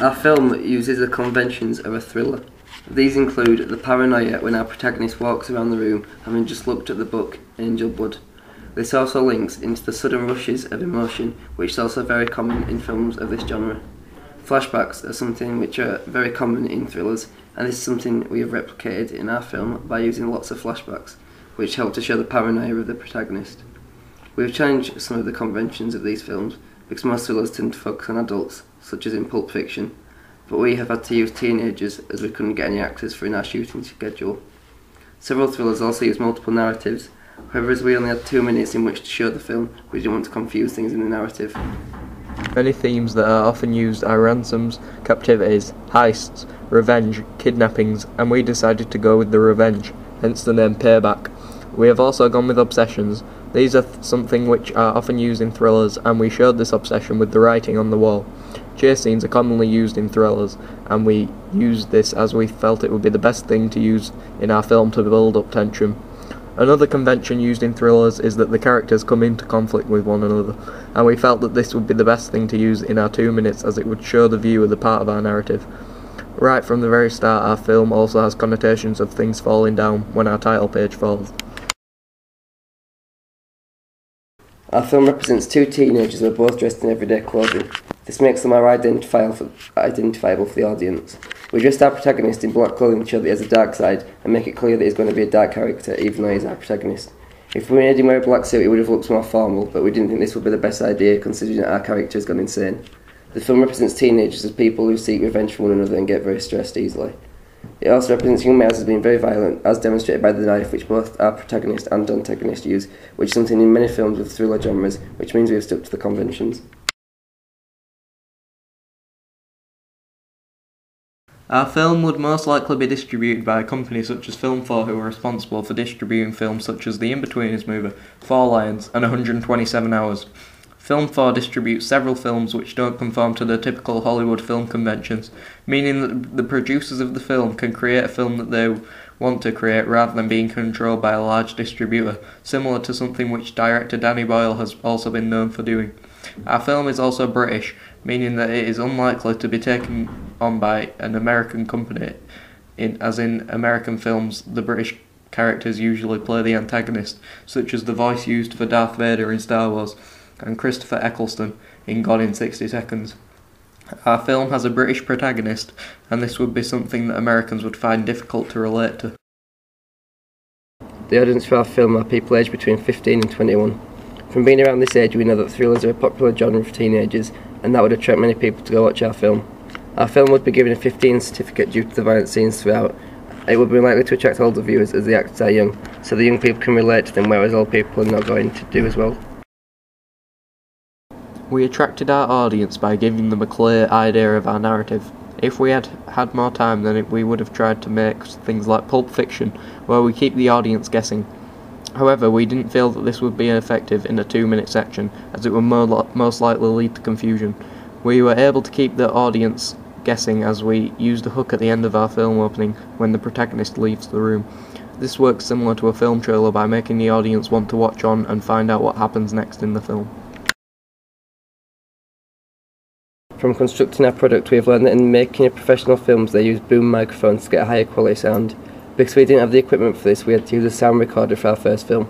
Our film uses the conventions of a thriller. These include the paranoia when our protagonist walks around the room having just looked at the book Angel Blood. This also links into the sudden rushes of emotion, which is also very common in films of this genre. Flashbacks are something which are very common in thrillers, and this is something we have replicated in our film by using lots of flashbacks, which help to show the paranoia of the protagonist. We have changed some of the conventions of these films because most thrillers tend to focus on adults, such as in Pulp Fiction, but we have had to use teenagers as we couldn't get any actors for in our shooting schedule. Several thrillers also use multiple narratives, however, as we only had 2 minutes in which to show the film, we didn't want to confuse things in the narrative. Many themes that are often used are ransoms, captivities, heists, revenge, kidnappings, and we decided to go with the revenge, hence the name Payback. We have also gone with obsessions. These are something which are often used in thrillers, and we showed this obsession with the writing on the wall. Chase scenes are commonly used in thrillers, and we used this as we felt it would be the best thing to use in our film to build up tension. Another convention used in thrillers is that the characters come into conflict with one another, and we felt that this would be the best thing to use in our 2 minutes as it would show the viewer the part of our narrative. Right from the very start, our film also has connotations of things falling down when our title page falls. Our film represents 2 teenagers who are both dressed in everyday clothing. This makes them more identifiable for the audience. We dressed our protagonist in black clothing to show that he has a dark side and make it clear that he's going to be a dark character even though he's our protagonist. If we made him wear a black suit, he would have looked more formal, but we didn't think this would be the best idea considering that our character has gone insane. The film represents teenagers as people who seek revenge for one another and get very stressed easily. It also represents young males as being very violent, as demonstrated by the knife which both our protagonist and antagonist use, which is something in many films with thriller genres, which means we have stuck to the conventions. Our film would most likely be distributed by a company such as Film 4, who are responsible for distributing films such as The In-Betweeners movie, Four Lions, and 127 Hours. Film 4 distributes several films which don't conform to the typical Hollywood film conventions, meaning that the producers of the film can create a film that they want to create rather than being controlled by a large distributor, similar to something which director Danny Boyle has also been known for doing. Our film is also British, meaning that it is unlikely to be taken on by an American company, as in American films the British characters usually play the antagonist, such as the voice used for Darth Vader in Star Wars, and Christopher Eccleston in Gone in 60 Seconds. Our film has a British protagonist, and this would be something that Americans would find difficult to relate to. The audience for our film are people aged between 15 and 21. From being around this age, we know that thrillers are a popular genre for teenagers, and that would attract many people to go watch our film. Our film would be given a 15 certificate due to the violent scenes throughout. It would be likely to attract older viewers as the actors are young, so the young people can relate to them, whereas old people are not going to do as well. We attracted our audience by giving them a clear idea of our narrative. If we had had more time, then we would have tried to make things like Pulp Fiction, where we keep the audience guessing. However, we didn't feel that this would be effective in a 2-minute section, as it would most likely lead to confusion. We were able to keep the audience guessing as we used a hook at the end of our film opening when the protagonist leaves the room. This works similar to a film trailer by making the audience want to watch on and find out what happens next in the film. From constructing our product, we have learned that in making professional films they use boom microphones to get a higher quality sound. Because we didn't have the equipment for this, we had to use a sound recorder for our first film.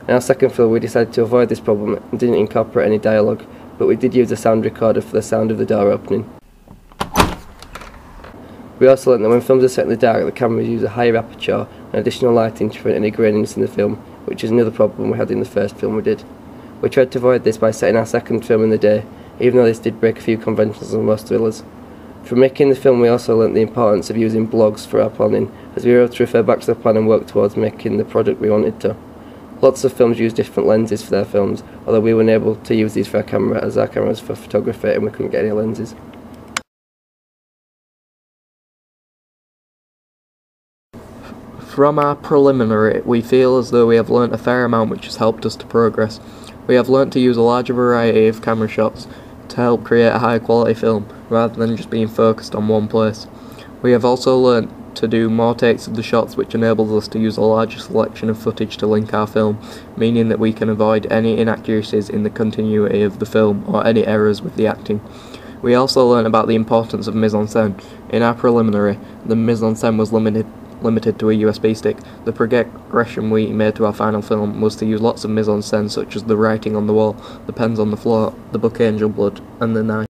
In our second film, we decided to avoid this problem and didn't incorporate any dialogue, but we did use a sound recorder for the sound of the door opening. We also learned that when films are set in the dark, the cameras use a higher aperture and additional lighting to prevent any graininess in the film, which is another problem we had in the first film we did. We tried to avoid this by setting our second film in the day, even though this did break a few conventions on most thrillers. From making the film, we also learnt the importance of using blogs for our planning, as we were able to refer back to the plan and work towards making the product we wanted to. Lots of films use different lenses for their films, although we weren't able to use these for our camera, as our camera was for photography and we couldn't get any lenses. From our preliminary, we feel as though we have learnt a fair amount which has helped us to progress. We have learnt to use a larger variety of camera shots to help create a high quality film, rather than just being focused on one place. We have also learnt to do more takes of the shots, which enables us to use a larger selection of footage to link our film, meaning that we can avoid any inaccuracies in the continuity of the film or any errors with the acting. We also learned about the importance of mise-en-scène. In our preliminary, the mise-en-scène was limited to a USB stick. The progression we made to our final film was to use lots of mise-en-scène, such as the writing on the wall, the pens on the floor, the book Angel Blood, and the knife.